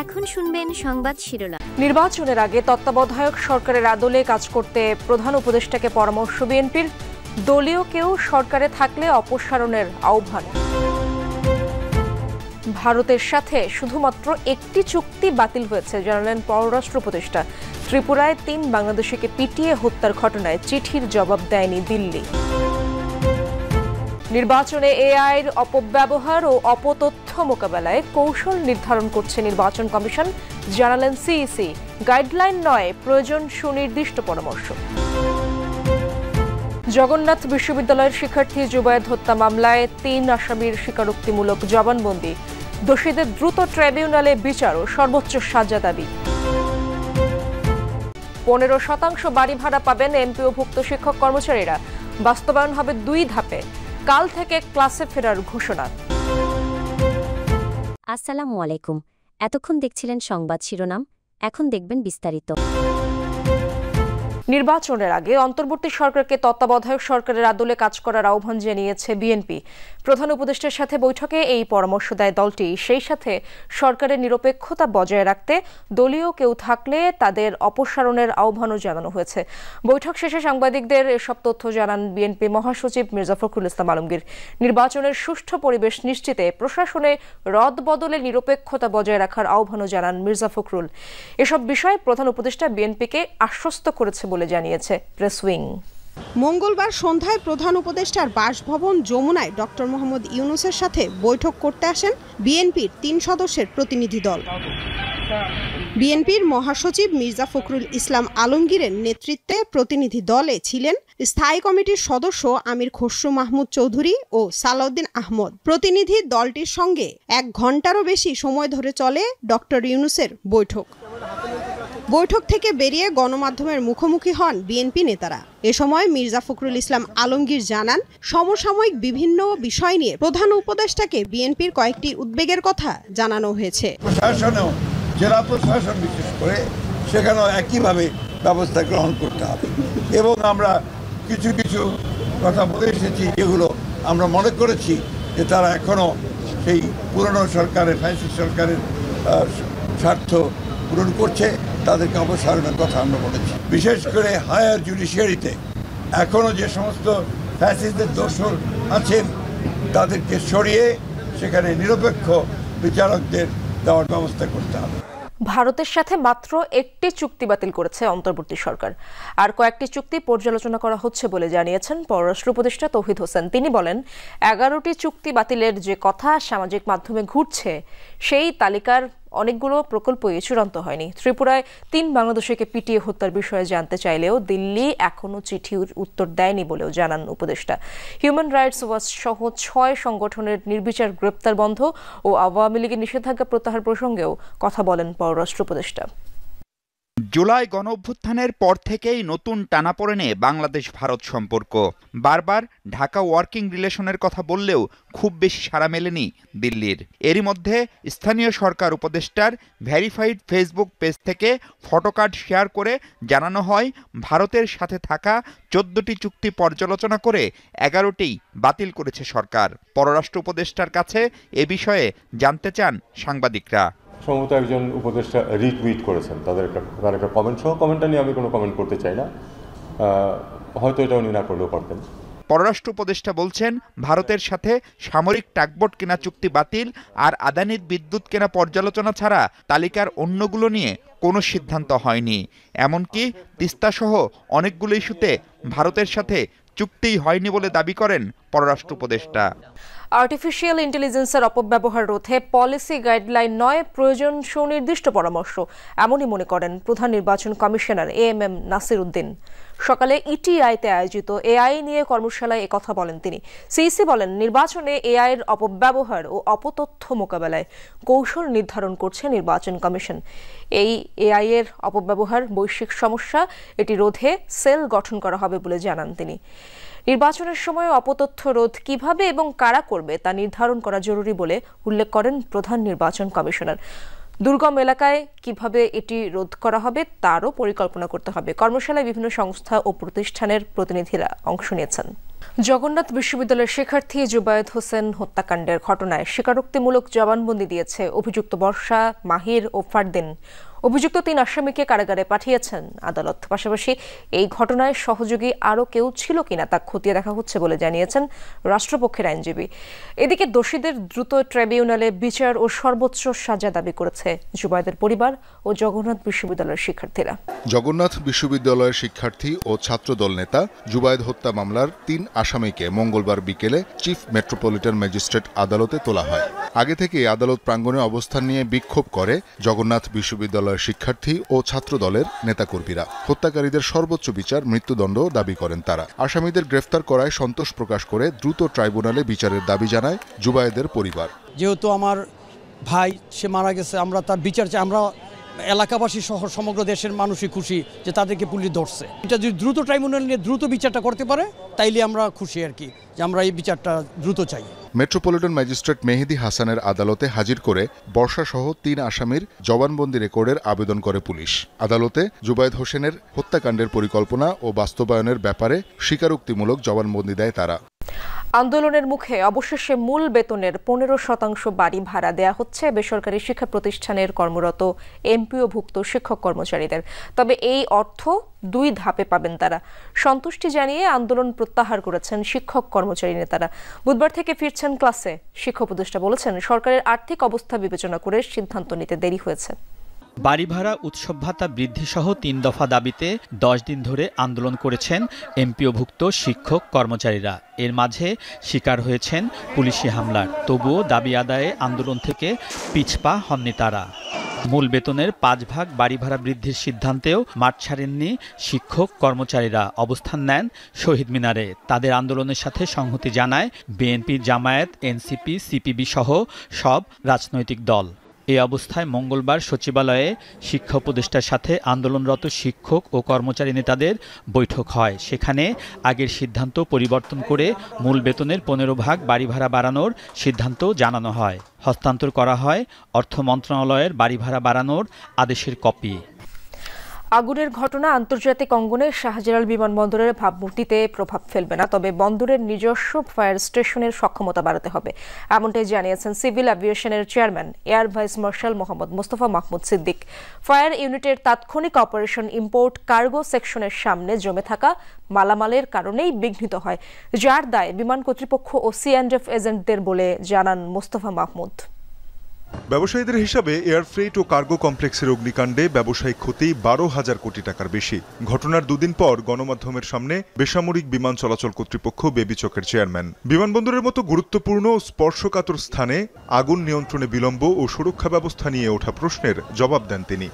এখন শুনবেন সংবাদ শিরোনাম। নির্বাচনের আগে তত্ত্বাবধায়ক সরকারের আদলে কাজ করতে প্রধান উপদেষ্টাকে পরামর্শ বিএনপির। দলীয় কেউ সরকারে থাকলে অপসারণের আহ্বান। ভারতের সাথে শুধুমাত্র একটি চুক্তি বাতিল হয়েছে জানালেন পররাষ্ট্র উপদেষ্টা। ত্রিপুরায় ৩ বাংলাদেশিকে পিটিয়ে হত্যার ঘটনায় চিঠির জবাব দেয়নি দিল্লি। নির্বাচনে এআইয়ের অপব্যবহার ও অপতথ্য মোকাবেলায় কৌশল নির্ধারণ করছে নির্বাচন কমিশন, জানালেন সিইসি। গাইডলাইন নয়, প্রয়োজন সুনির্দিষ্ট পরামর্শ। জগন্নাথ বিশ্ববিদ্যালয়ের শিক্ষার্থী জুবায়েদ হত্যা মামলায় ৩ আসামির স্বীকারোক্তিমূলক জবানবন্দি। দোষীদের দ্রুত ট্রাইব্যুনালে বিচার ও সর্বোচ্চ সাজা দাবি। 15% বাড়ি ভাড়া পাবেন এমপিওভুক্ত শিক্ষক কর্মচারীরা। বাস্তবায়ন হবে 2 ধাপে। কাল থেকে ক্লাসে ফেরার ঘোষণা। আসসালামু আলাইকুম। এতক্ষণ দেখছিলেন সংবাদ শিরোনাম, এখন দেখবেন বিস্তারিত। নির্বাচনের আগে অন্তর্বর্তী সরকারকে তত্ত্বাবধায়ক সরকারের আদলে কাজ করার আহ্বান জানিয়েছে বিএনপি। প্রধান উপদেষ্টার সাথে বৈঠকে এই পরামর্শ দেয় দলটি। সেই সাথে সরকারের নিরপেক্ষতা বজায় রাখতে দলীয় কেউ থাকলে তাদের অপসারণের আহ্বানও জানানো হয়েছে। বৈঠক শেষে সাংবাদিকদের এসব তথ্য জানান বিএনপি মহাসচিব মির্জা ফখরুল ইসলাম আলমগীর। নির্বাচনের সুষ্ঠু পরিবেশ নিশ্চিতে প্রশাসনে রদবদলে নিরপেক্ষতা বজায় রাখার আহ্বানও জানান মির্জা ফখরুল। এসব বিষয়ে প্রধান উপদেষ্টা বিএনপিকে আশ্বস্ত করেছে বলে জানিয়েছে প্রেস উইং। মঙ্গলবার সন্ধ্যায় প্রধান উপদেষ্টার বাসভবন যমুনায় ডক্টর মোহাম্মদ ইউনূসের সাথে বৈঠক করতে আসেন বিএনপির 3 সদস্যের প্রতিনিধি দল। বিএনপির মহাসচিব মির্জা ফখরুল ইসলাম আলমগীরের নেতৃত্বে প্রতিনিধি দলে ছিলেন স্থায়ী কমিটির সদস্য আমির খসরু মাহমুদ চৌধুরী ও সালাউদ্দিন আহমদ। প্রতিনিধি দলটির সঙ্গে 1 ঘণ্টারও বেশি সময় ধরে চলে ডক্টর ইউনূসের বৈঠক। বৈঠক থেকে বেরিয়ে গণমাধ্যমের মুখোমুখি হন বিএনপি নেতারা। এ সময় মির্জা ফখরুল ইসলাম আলমগীর জানান, সমসাময়িক বিভিন্ন বিষয় নিয়ে প্রধান উপদেষ্টাকে বিএনপির কয়েকটি উদ্বেগের কথা জানানো হয়েছে। প্রশাসনেও, জেলা প্রশাসন বিশেষ করে, সেখানেও একইভাবে ব্যবস্থা গ্রহণ করতে হবে। এবং আমরা কিছু কিছু কথা বলে এসেছি, যেগুলো আমরা মনে করেছি যে তারা এখনও সেই পুরনো সরকারের, ফ্যাসিস্ট সরকারের স্বার্থ পূরণ করছে, তাদেরকে অপসারণের কথা আমরা বলেছি। বিশেষ করে হায়ার জুডিশিয়ারিতে এখনও যে সমস্ত ফ্যাসিস্টদের দোষর আছেন তাদেরকে সরিয়ে সেখানে নিরপেক্ষ বিচারকদের দেওয়ার ব্যবস্থা করতে হবে। ভারতের সাথে মাত্র একটি চুক্তি বাতিল করেছে অন্তর্বর্তী সরকার। আর কয়েকটি চুক্তি পর্যালোচনা করা হচ্ছে বলে জানিয়েছেন পররাষ্ট্র উপদেষ্টা তৌহিদ হোসেন। তিনি বলেন, 11টি চুক্তি বাতিলের যে কথা সামাজিক মাধ্যমে ঘুরছে, সেই তালিকার অনেকগুলো প্রকল্পই চূড়ান্ত হয়নি। ত্রিপুরায় 3 বাংলাদেশিকে পিটিয়ে হত্যার বিষয়ে জানতে চাইলেও দিল্লি এখনও চিঠির উত্তর দেয়নি বলেও জানান উপদেষ্টা। হিউম্যান রাইটস ওয়াচ সহ 6 সংগঠনের নির্বিচার গ্রেপ্তার বন্ধ ও আওয়ামী লীগের নিষেধাজ্ঞা প্রত্যাহার প্রসঙ্গেও কথা বলেন পররাষ্ট্র উপদেষ্টা। জুলাই গণঅভ্যুত্থানের পর থেকেই নতুন টানাপোড়েনে বাংলাদেশ ভারত সম্পর্ক। বারবার ঢাকা ওয়ার্কিং রিলেশনের কথা বললেও খুব বেশি সাড়া মেলেনি দিল্লির। এরই মধ্যে স্থানীয় সরকার উপদেষ্টার ভেরিফাইড ফেসবুক পেজ থেকে ফটোকার্ড শেয়ার করে জানানো হয়, ভারতের সাথে থাকা 14টি চুক্তি পর্যালোচনা করে 11টিই বাতিল করেছে সরকার। পররাষ্ট্র উপদেষ্টার কাছে এ বিষয়ে জানতে চান সাংবাদিকরা। সম্ভবত একজন উপদেষ্টা রিটুইট করেছেন তার একটা কমেন্টটা নিয়ে আমি কোনো কমেন্ট করতে চাই না। হয়তো এটা উনি না করলেও পারতেন। পররাষ্ট্র উপদেষ্টা বলছেন, ভারতের সাথে সামরিক টাগবোট কেনা চুক্তি বাতিল আর আদানির বিদ্যুৎ কেনা পর্যালোচনা ছাড়া তালিকার অন্যগুলো নিয়ে কোনো সিদ্ধান্ত হয়নি। এমনকি তিস্তাসহ অনেকগুলো ইস্যুতে ভারতের সাথে চুক্তিই হয়নি বলে দাবি করেন পররাষ্ট্র উপদেষ্টা। আর্টিফিশিয়াল ইন্টেলিজেন্সের অপব্যবহার রোধে পলিসি গাইডলাইন নয়, প্রয়োজন সুনির্দিষ্ট পরামর্শ, এমনই মনে করেন প্রধান নির্বাচন কমিশনার এএমএম নাসির উদ্দিন। সকালে ইটিআইতে আয়োজিত এআই নিয়ে কর্মশালায় একথা বলেন তিনি। সিইসি বলেন, নির্বাচনে এআইয়ের অপব্যবহার ও অপতথ্য মোকাবেলায় কৌশল নির্ধারণ করছে নির্বাচন কমিশন। এই এআই এর অপব্যবহার বৈশ্বিক সমস্যা, এটি রোধে সেল গঠন করা হবে বলে জানান তিনি। নির্বাচনের সময় অপতথ্য রোধ কিভাবে এবং কারা করবে তা নির্ধারণ করা জরুরি বলে উল্লেখ করেন প্রধান নির্বাচন কমিশনার। দুর্গম এলাকায় কিভাবে এটি রোধ করা হবে তারও পরিকল্পনা করতে হবে। কর্মশালায় বিভিন্ন সংস্থা ও প্রতিষ্ঠানের প্রতিনিধিরা অংশ নিয়েছেন। জগন্নাথ বিশ্ববিদ্যালয়ের শিক্ষার্থী জুবায়েদ হোসেন হত্যাকাণ্ডের ঘটনায় স্বীকারোক্তিমূলক জবানবন্দি দিয়েছে অভিযুক্ত বর্ষা, মাহির ও ফারদিন। অভিযুক্ত ৩ আসামিকে কারাগারে পাঠিয়েছেন আদালত। পাশাপাশি এই ঘটনায় সহযোগী আরও কেউ ছিল কিনা তা খতিয়ে দেখা হচ্ছে বলে জানিয়েছেন রাষ্ট্রপক্ষের আইনজীবী। এদিকে দোষীদের দ্রুত ট্রাইব্যুনালে বিচার ও সর্বোচ্চ সাজা দাবি করেছে জুবায়েদের পরিবার ও জগন্নাথ বিশ্ববিদ্যালয়ের শিক্ষার্থীরা। জগন্নাথ বিশ্ববিদ্যালয়ের শিক্ষার্থী ও ছাত্রদল নেতা জুবায়েদ হত্যা মামলার ৩ আসামিকে মঙ্গলবার বিকেলে চিফ মেট্রোপলিটন ম্যাজিস্ট্রেট আদালতে তোলা হয়। আগে থেকেই আদালত প্রাঙ্গণে অবস্থান নিয়ে বিক্ষোভ করে জগন্নাথ বিশ্ববিদ্যালয় শিক্ষার্থী ও ছাত্র দলের নেতাকর্মীরা। হত্যাকারীদের সর্বোচ্চ বিচার, মৃত্যুদণ্ড দাবি করেন তারা। আসামিদের গ্রেফতার করায় সন্তোষ প্রকাশ করে দ্রুত ট্রাইব্যুনালে বিচারের দাবি জানায় জুবায়েদের পরিবার। যেহেতু আমার ভাই সে মারা গেছে, আমরা তার বিচার চাই। আমরা এলাকাবাসী সহ সমগ্র দেশের মানুষই খুশি যে তাদেরকে পুলিশ ধরছে। এটা যদি দ্রুত ট্রাইব্যুনাল নিয়ে দ্রুত বিচারটা করতে পারে তাইলে আমরা খুশি আর কি, যে আমরা এই বিচারটা দ্রুত চাই। মেট্রোপলিটন ম্যাজিস্ট্রেট মেহেদী হাসানের আদালতে হাজির করে বর্ষাসহ ৩ আসামির জবানবন্দি রেকর্ডের আবেদন করে পুলিশ। আদালতে জুবায়েদ হোসেনের হত্যাকাণ্ডের পরিকল্পনা ও বাস্তবায়নের ব্যাপারে স্বীকারোক্তিমূলক জবানবন্দি দেয় তারা। আন্দোলনের মুখে অবশেষে মূল বেতনের 15% বাড়ি ভাড়া দেয়া হচ্ছে বেসরকারি শিক্ষা প্রতিষ্ঠানের কর্মরত এমপিওভুক্ত শিক্ষক কর্মচারীদের। তবে এই অর্থ 2 ধাপে পাবেন তারা। সন্তুষ্টি জানিয়ে আন্দোলন প্রত্যাহার করেছেন শিক্ষক কর্মচারী নেতারা। বুধবার থেকে ফিরছেন ক্লাসে। শিক্ষা উপদেষ্টা বলেছেন, সরকারের আর্থিক অবস্থা বিবেচনা করে সিদ্ধান্ত নিতে দেরি হয়েছে। বাড়ি ভাড়া, উৎসব ভাতা বৃদ্ধি সহ 3 দফা দাবিতে 10 দিন ধরে আন্দোলন করেছেন এমপিওভুক্ত শিক্ষক কর্মচারীরা। এর মাঝে শিকার হয়েছেন পুলিশি হামলার। তবুও দাবি আদায়ে আন্দোলন থেকে পিছপা হননি তারা। মূল বেতনের 5 ভাগ বাড়ি ভাড়া বৃদ্ধির সিদ্ধান্তেও মাঠ ছাড়েননি শিক্ষক কর্মচারীরা। অবস্থান নেন শহীদ মিনারে। তাদের আন্দোলনের সাথে সংহতি জানায় বিএনপি, জামায়াত, এনসিপি, সিপিবি সহ সব রাজনৈতিক দল। এই অবস্থায় মঙ্গলবার সচিবালয়ে শিক্ষা উপদেষ্টার সাথে আন্দোলনরত শিক্ষক ও কর্মচারী নেতাদের বৈঠক হয়। সেখানে আগের সিদ্ধান্ত পরিবর্তন করে মূল বেতনের 15 ভাগ বাড়ি ভাড়া বাড়ানোর সিদ্ধান্ত জানানো হয়। হস্তান্তর করা হয় অর্থ মন্ত্রণালয়ের বাড়ি ভাড়া বাড়ানোর আদেশের কপি। আগুনের ঘটনা আন্তর্জাতিক অঙ্গনে শাহজালাল বিমানবন্দরের ভাবমূর্তিতে প্রভাব ফেলবে না, তবে বন্দরের নিজস্ব ফায়ার স্টেশনের সক্ষমতা বাড়াতে হবে, এমনটাই জানিয়েছেন সিভিল অ্যাভিয়েশনের chairman air vice marshal Mohammad Mostafa Mahmud Siddique. Fire ইউনিটের তাৎক্ষণিক অপারেশন ইম্পোর্ট কার্গো সেকশনের সামনে জমে থাকা মালামালের কারণেই বিঘ্নিত হয়, যার দায় বিমান কর্তৃপক্ষ ও C&F এজেন্টদের বলে জানান মোস্তফা মাহমুদ। ব্যবসায়ীদের হিসাবে এয়ার ফ্রেট ও কার্গো কমপ্লেক্সের অগ্নিকাণ্ডে ব্যবসায়িক ক্ষতি 12,000 কোটি টাকার বেশি। ঘটনার 2 দিন পর গণমাধ্যমের সামনে বেসামরিক বিমান চলাচল কর্তৃপক্ষ বেবিচকের চেয়ারম্যান বিমানবন্দরের মতো গুরুত্বপূর্ণ স্পর্শকাতর স্থানে আগুন নিয়ন্ত্রণে বিলম্ব ও সুরক্ষা ব্যবস্থা নিয়ে ওঠা প্রশ্নের জবাব দেন তিনি।